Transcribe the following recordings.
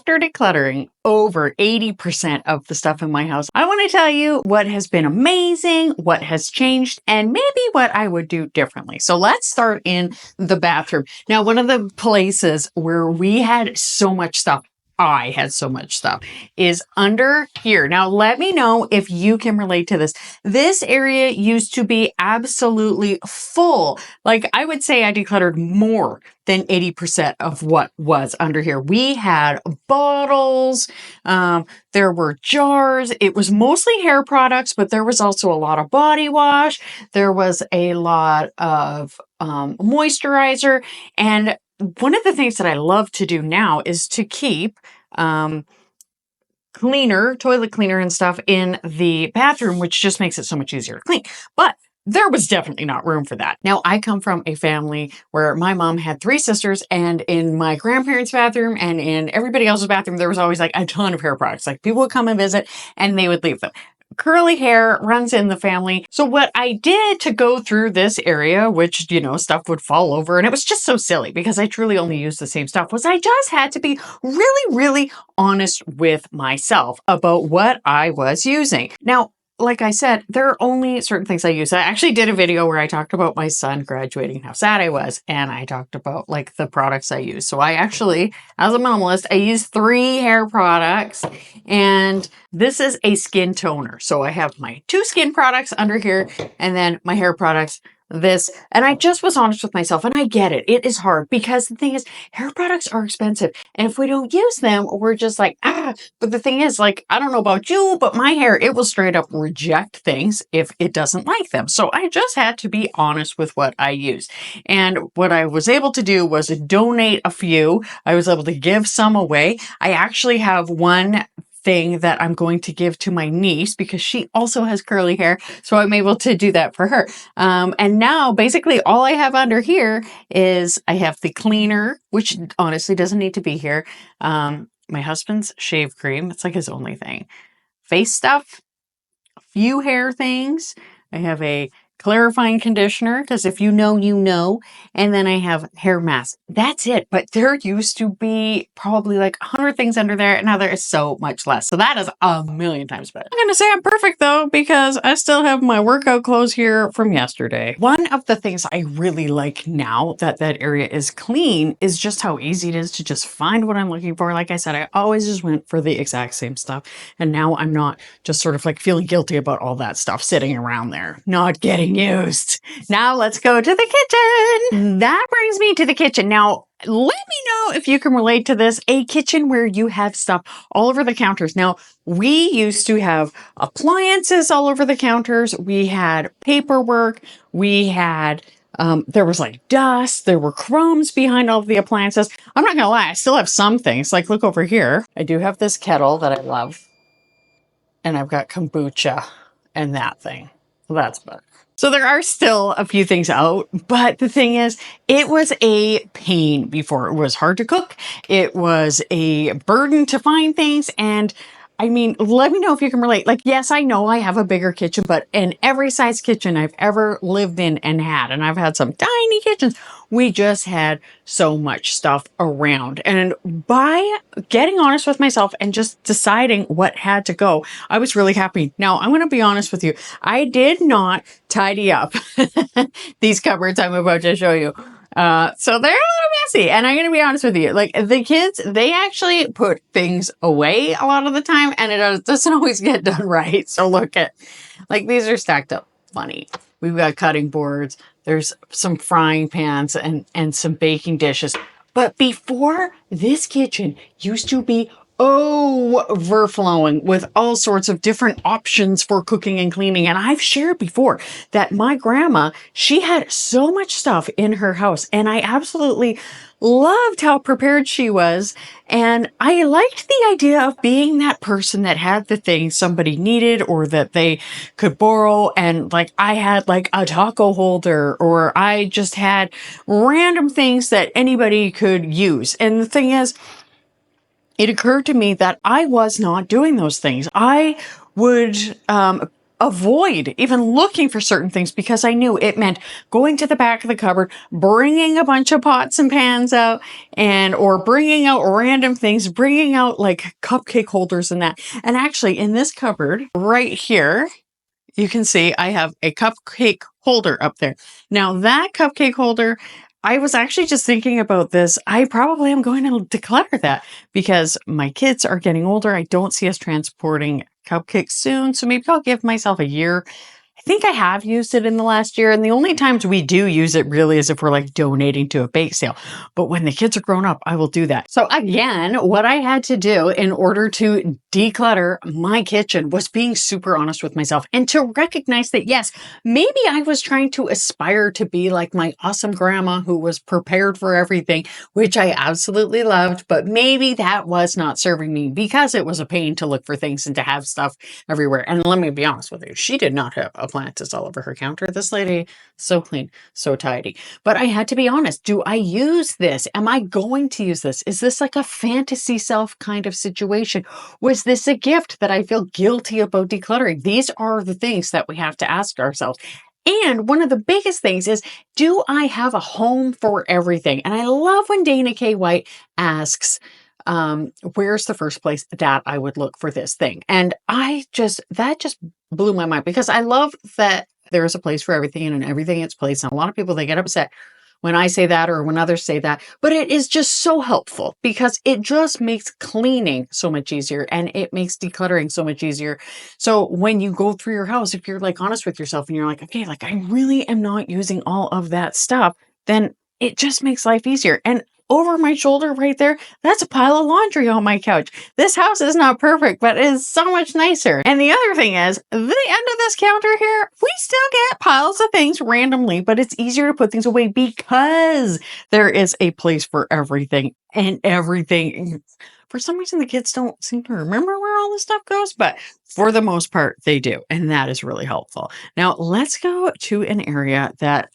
after decluttering over 80% of the stuff in my house, I want to tell you what has been amazing, what has changed, and maybe what I would do differently. So let's start in the bathroom. Now, one of the places where we had so much stuff, I had so much stuff, is under here. Now, let me know if you can relate to this. This area used to be absolutely full. Like, I would say I decluttered more than 80% of what was under here. We had bottles, there were jars. It was mostly hair products, but there was also a lot of body wash. There was a lot of moisturizer. And one of the things that I love to do now is to keep toilet cleaner and stuff in the bathroom, which just makes it so much easier to clean. But there was definitely not room for that. Now, I come from a family where my mom had 3 sisters, and in my grandparents' bathroom and in everybody else's bathroom, there was always like a ton of hair products. Like, people would come and visit and they would leave them. Curly hair runs in the family. So what I did to go through this area, which, stuff would fall over, and it was just so silly because I truly only used the same stuff, was I just had to be really, really honest with myself about what I was using. Now, like I said, there are only certain things I use. I actually did a video where I talked about my son graduating, how sad I was, and I talked about like the products I use. So I actually, as a minimalist, I use 3 hair products, and this is a skin toner. So I have my 2 skin products under here, and then my hair products, this. And I just was honest with myself, and I get it. It is hard because the thing is, hair products are expensive. And if we don't use them, we're just like, but the thing is, like, I don't know about you, but my hair, it will straight up reject things if it doesn't like them. So I just had to be honest with what I use. And what I was able to do was donate a few. I was able to give some away. I actually have one thing that I'm going to give to my niece because she also has curly hair. So I'm able to do that for her. And now basically all I have under here is I have the cleaner, which honestly doesn't need to be here. My husband's shave cream. It's like his only thing. Face stuff, a few hair things. I have a clarifying conditioner, because if you know, you know. And then I have hair mask. That's it. But there used to be probably like 100 things under there, and now there is so much less. So that is a million times better. I'm going to say I'm perfect though, because I still have my workout clothes here from yesterday. One of the things I really like now that that area is clean is just how easy it is to just find what I'm looking for. Like I said, I always just went for the exact same stuff. And now I'm not just sort of like feeling guilty about all that stuff sitting around there, not getting used. Now let's go to the kitchen. That brings me to the kitchen. Now, let me know if you can relate to this, a kitchen where you have stuff all over the counters. Now, we used to have appliances all over the counters. We had paperwork. We had, there was like dust. There were crumbs behind all of the appliances. I'm not gonna lie, I still have some things. Like, look over here. I do have this kettle that I love. And I've got kombucha and that thing. That's better. So there are still a few things out, but the thing is, it was a pain before. It was hard to cook. It was a burden to find things. And I mean, let me know if you can relate. Like, yes, I know I have a bigger kitchen, but in every size kitchen I've ever lived in and had, and I've had some tiny kitchens, we just had so much stuff around. And by getting honest with myself and just deciding what had to go, I was really happy. Now, I'm going to be honest with you. I did not tidy up these cupboards I'm about to show you. So they're a little messy, and I'm going to be honest with you. Like, the kids, they actually put things away a lot of the time, and it doesn't always get done right. So look at, like, these are stacked up funny. We've got cutting boards. There's some frying pans and some baking dishes. But before, this kitchen used to be overflowing with all sorts of different options for cooking and cleaning. And I've shared before that my grandma, she had so much stuff in her house, and I absolutely loved how prepared she was. And I liked the idea of being that person that had the things somebody needed or that they could borrow. And like, I had like a taco holder, or I just had random things that anybody could use. And the thing is, it occurred to me that I was not doing those things. I would avoid even looking for certain things because I knew it meant going to the back of the cupboard, bringing a bunch of pots and pans out or bringing out random things, bringing out like cupcake holders and that. And actually in this cupboard right here, you can see I have a cupcake holder up there. Now that cupcake holder, I was actually just thinking about this. I probably am going to declutter that because my kids are getting older. I don't see us transporting cupcakes soon. So maybe I'll give myself a year. I think I have used it in the last year. And the only times we do use it really is if we're like donating to a bake sale. But when the kids are grown up, I will do that. So again, what I had to do in order to declutter my kitchen was being super honest with myself and to recognize that, yes, maybe I was trying to aspire to be like my awesome grandma who was prepared for everything, which I absolutely loved, but maybe that was not serving me because it was a pain to look for things and to have stuff everywhere. And let me be honest with you, she did not have appliances all over her counter. This lady, so clean, so tidy. But I had to be honest. Do I use this? Am I going to use this? Is this like a fantasy self kind of situation? Was this a gift that I feel guilty about decluttering? These are the things that we have to ask ourselves. And one of the biggest things is, do I have a home for everything? And I love when Dana K. White asks, where's the first place that I would look for this thing? And that just blew my mind because I love that there is a place for everything and everything in its place. And a lot of people, they get upset when I say that or when others say that, but it is just so helpful because it just makes cleaning so much easier and it makes decluttering so much easier. So when you go through your house, if you're like honest with yourself and you're like, okay, like I really am not using all of that stuff, then it just makes life easier. And over my shoulder right there, that's a pile of laundry on my couch. This house is not perfect, but it is so much nicer. And the other thing is, the end of this counter here, we still get piles of things randomly, but it's easier to put things away because there is a place for everything and everything. For some reason, the kids don't seem to remember where all this stuff goes, but for the most part, they do. And that is really helpful. Now, let's go to an area that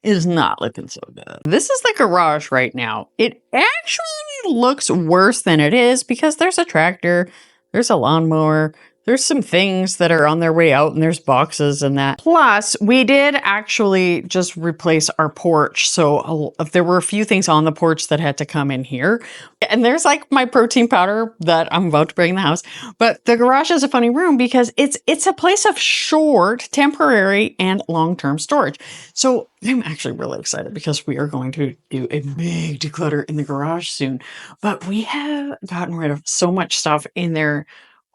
is not looking so good. This is the garage right now. It actually looks worse than it is because there's a tractor, there's a lawnmower, there's some things that are on their way out and there's boxes and that. Plus, we did actually just replace our porch. So there were a few things on the porch that had to come in here. And there's like my protein powder that I'm about to bring in the house. But the garage is a funny room because it's a place of short, temporary, and long-term storage. So I'm actually really excited because we are going to do a big declutter in the garage soon. But we have gotten rid of so much stuff in there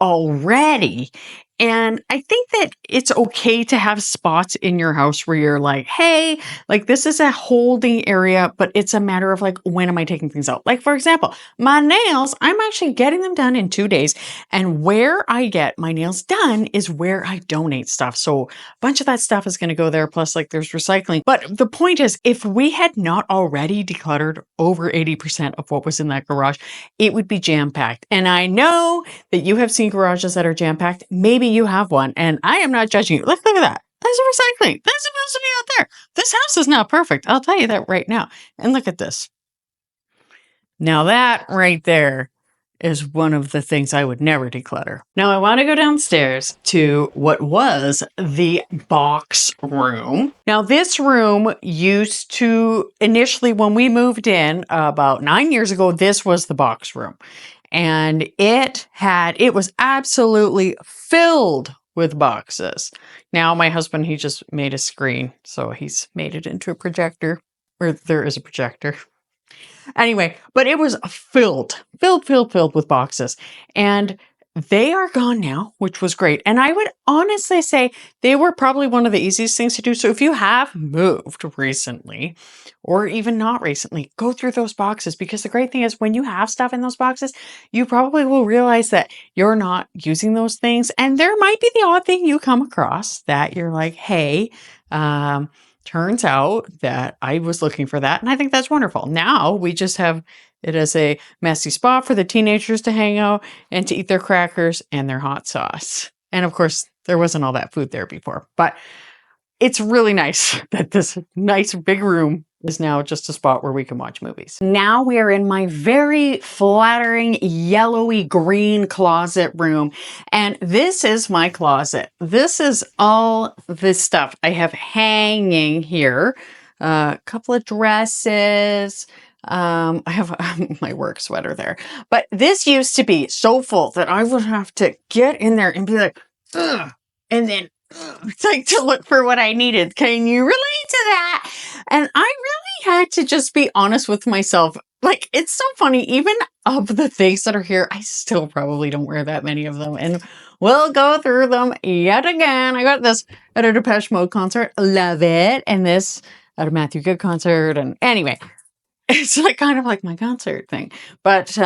already. And I think that it's okay to have spots in your house where you're like, hey, like this is a holding area, but it's a matter of like, when am I taking things out? Like, for example, my nails, I'm actually getting them done in 2 days. And where I get my nails done is where I donate stuff. So a bunch of that stuff is going to go there. Plus, like there's recycling. But the point is, if we had not already decluttered over 80% of what was in that garage, it would be jam-packed. And I know that you have seen garages that are jam-packed. Maybe you have one, and I am not judging you. Look at that. That's recycling. That's supposed to be out there. This house is not perfect. I'll tell you that right now. And look at this. Now that right there is one of the things I would never declutter. Now I want to go downstairs to what was the box room. Now this room used to, initially when we moved in about 9 years ago, this was the box room. And it was absolutely filled with boxes. Now my husband, he just made a screen. So he's made it into a projector, or there is a projector. Anyway, but it was filled with boxes. And they are gone now, which was great. And I would honestly say they were probably one of the easiest things to do. So if you have moved recently, or even not recently, go through those boxes, because the great thing is when you have stuff in those boxes, you probably will realize that you're not using those things. And there might be the odd thing you come across that you're like, hey, turns out that I was looking for that. And I think that's wonderful. Now we just have it as a messy spot for the teenagers to hang out and to eat their crackers and their hot sauce. And of course, there wasn't all that food there before, but it's really nice that this nice big room is now just a spot where we can watch movies. Now we are in my very flattering yellowy green closet room. And this is my closet. This is all this stuff I have hanging here. A couple of dresses. I have my work sweater there. But this used to be so full that I would have to get in there and be like, ugh, and then it's like to look for what I needed. Can you relate to that? And I really had to just be honest with myself. Like, it's so funny, even of the things that are here, I still probably don't wear that many of them. And we'll go through them yet again. I got this at a Depeche Mode concert. Love it. And this at a Matthew Good concert. And anyway, it's like kind of like my concert thing. But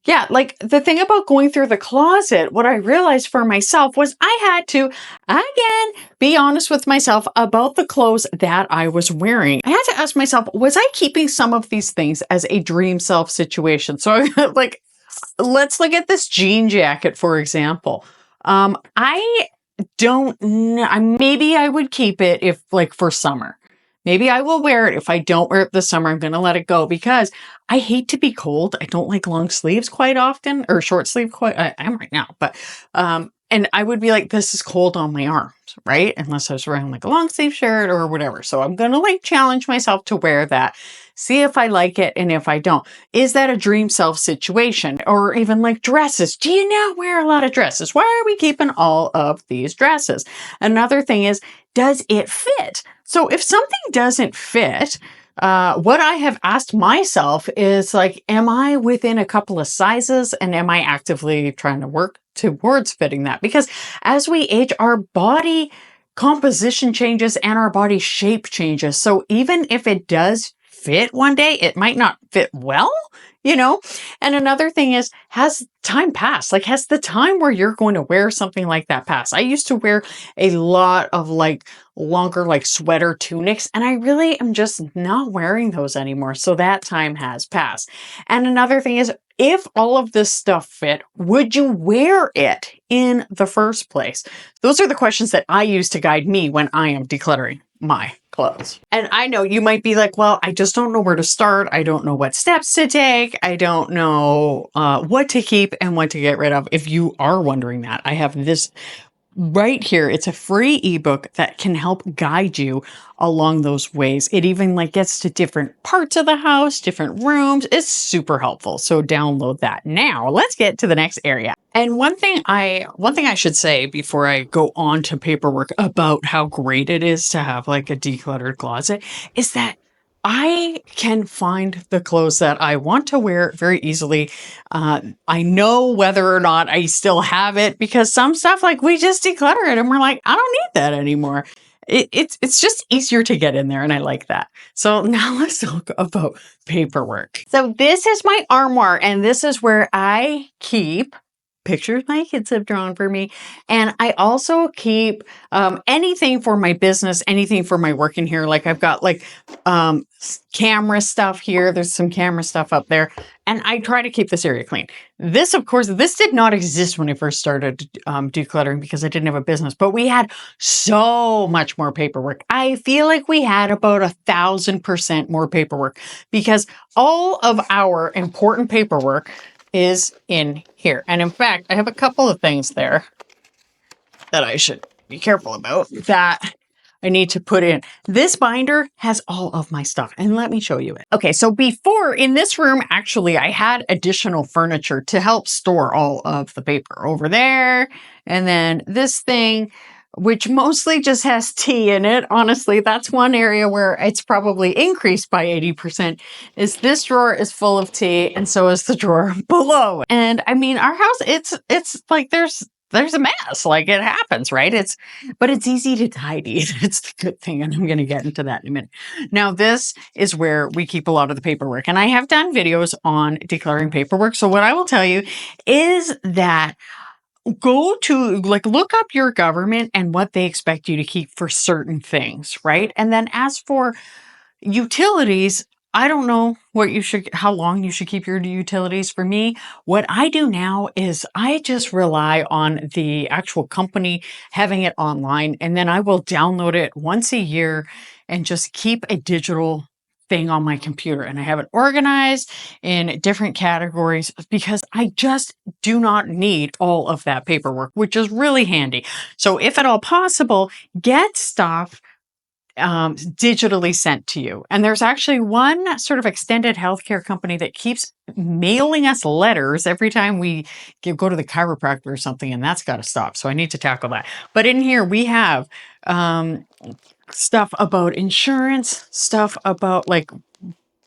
yeah, like the thing about going through the closet, what I realized for myself was I had to, again, be honest with myself about the clothes that I was wearing. I had to ask myself, was I keeping some of these things as a dream self situation? So like, let's look at this jean jacket, for example. I don't know. Maybe I would keep it if like for summer. Maybe I will wear it. If I don't wear it this summer, I'm going to let it go because I hate to be cold. I don't like long sleeves quite often or short sleeve quite. I am right now, but, and I would be like, this is cold on my arms, right? Unless I was wearing like a long sleeve shirt or whatever. So I'm going to like challenge myself to wear that, see if I like it. And if I don't, is that a dream self situation? Or even like dresses. Do you now wear a lot of dresses? Why are we keeping all of these dresses? Another thing is, does it fit? So if something doesn't fit, what I have asked myself is like, am I within a couple of sizes and am I actively trying to work towards fitting that? Because as we age, our body composition changes and our body shape changes. So even if it does fit one day, it might not fit well, you know? And another thing is, has time passed? Like, has the time where you're going to wear something like that passed? I used to wear a lot of like longer, like sweater tunics, and I really am just not wearing those anymore. So that time has passed. And another thing is, if all of this stuff fit, would you wear it in the first place? Those are the questions that I use to guide me when I am decluttering my clothes. And I know you might be like, well, I just don't know where to start. I don't know what steps to take. I don't know what to keep and what to get rid of. If you are wondering that, I have this right here. It's a free ebook that can help guide you along those ways. It even like gets to different parts of the house, different rooms. It's super helpful. So download that. Now let's get to the next area. And one thing I should say before I go on to paperwork about how great it is to have like a decluttered closet is that I can find the clothes that I want to wear very easily. I know whether or not I still have it because some stuff like we just declutter it and we're like, I don't need that anymore. It's just easier to get in there and I like that. So now let's talk about paperwork. So this is my armoire and this is where I keep pictures my kids have drawn for me. And I also keep anything for my business, anything for my work in here. Like I've got like camera stuff here. There's some camera stuff up there. And I try to keep this area clean. This, of course, this did not exist when I first started decluttering because I didn't have a business, but we had so much more paperwork. I feel like we had about 1,000% more paperwork because all of our important paperwork is in here. And in fact, I have a couple of things there that I should be careful about that I need to put in. This binder has all of my stuff and let me show you it. Okay, so before in this room, actually, I had additional furniture to help store all of the paper over there. And then this thing, which mostly just has tea in it. Honestly, that's one area where it's probably increased by 80%, is this drawer is full of tea and so is the drawer below. And I mean, our house, it's like there's a mess, like it happens, right? But it's easy to tidy. It's the good thing. And I'm going to get into that in a minute. Now, this is where we keep a lot of the paperwork. And I have done videos on decluttering paperwork. So what I will tell you is that go to like look up your government and what they expect you to keep for certain things, right? And then as for utilities, I don't know how long you should keep your utilities. For me, what I do now is I just rely on the actual company having it online, and then I will download it once a year and just keep a digital thing on my computer, and I have it organized in different categories because I just do not need all of that paperwork, which is really handy. So if at all possible, get stuff digitally sent to you. And there's actually one sort of extended healthcare company that keeps mailing us letters every time we go to the chiropractor or something, and that's got to stop. So I need to tackle that. But in here we have stuff about insurance, stuff about like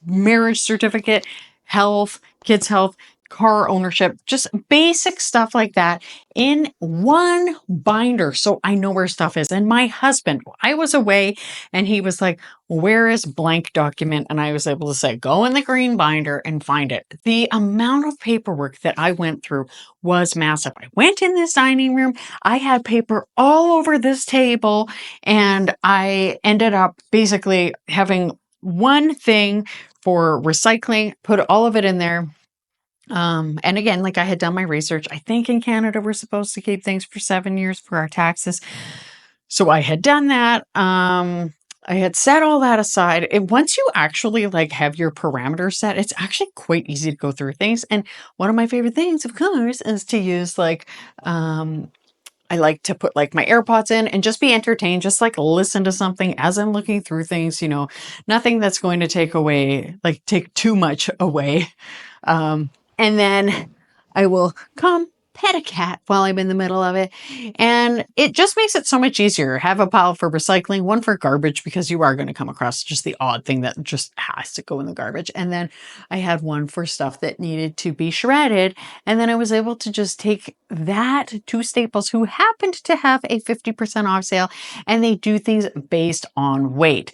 marriage certificate, health, kids' health, car ownership, just basic stuff like that in one binder. So I know where stuff is. And my husband, I was away and he was like, where is blank document? And I was able to say, go in the green binder and find it. The amount of paperwork that I went through was massive. I went in this dining room. I had paper all over this table, and I ended up basically having one thing for recycling, put all of it in there. And again, like I had done my research. I think in Canada, we're supposed to keep things for 7 years for our taxes. So I had done that. I had set all that aside. And once you actually like have your parameters set, it's actually quite easy to go through things. And one of my favorite things, of course, is to use like, I like to put like my AirPods in and just be entertained, just like listen to something as I'm looking through things, nothing that's going to take too much away. And then I will come pet a cat while I'm in the middle of it. And it just makes it so much easier. Have a pile for recycling, one for garbage, because you are going to come across just the odd thing that just has to go in the garbage. And then I had one for stuff that needed to be shredded. And then I was able to just take that to Staples, who happened to have a 50% off sale, and they do things based on weight.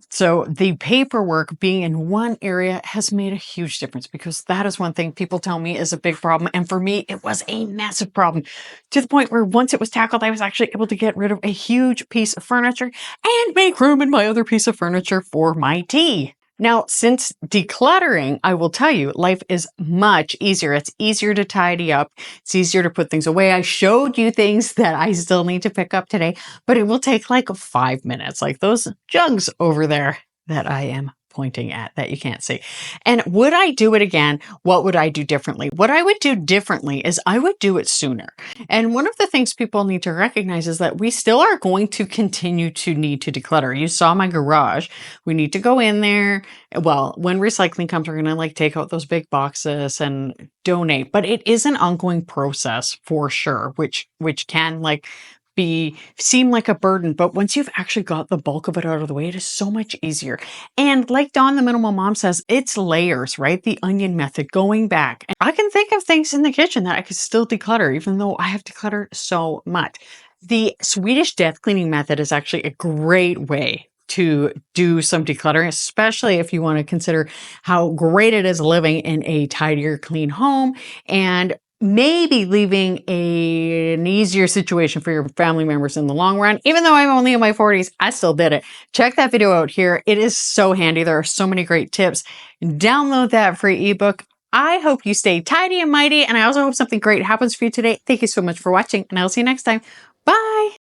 So the paperwork being in one area has made a huge difference, because that is one thing people tell me is a big problem. And for me, it was a massive problem, to the point where once it was tackled, I was actually able to get rid of a huge piece of furniture and make room in my other piece of furniture for my tea. Now, since decluttering, I will tell you, life is much easier. It's easier to tidy up. It's easier to put things away. I showed you things that I still need to pick up today, but it will take like 5 minutes, like those jugs over there that I am pointing at that you can't see. And would I do it again? What would I do differently? What I would do differently is I would do it sooner. And one of the things people need to recognize is that we still are going to continue to need to declutter. You saw my garage. We need to go in there. Well, when recycling comes, we're going to like take out those big boxes and donate, but it is an ongoing process for sure, which can like seem like a burden, but once you've actually got the bulk of it out of the way, it is so much easier. And like Dawn, the minimal mom, says, it's layers, right? The onion method, going back. And I can think of things in the kitchen that I could still declutter, even though I have decluttered so much. The Swedish death cleaning method is actually a great way to do some decluttering, especially if you want to consider how great it is living in a tidier, clean home, and maybe leaving an easier situation for your family members in the long run. Even though I'm only in my 40s, I still did it. Check that video out here. It is so handy. There are so many great tips. Download that free ebook. I hope you stay tidy and mighty, and I also hope something great happens for you today. Thank you so much for watching, and I'll see you next time. Bye.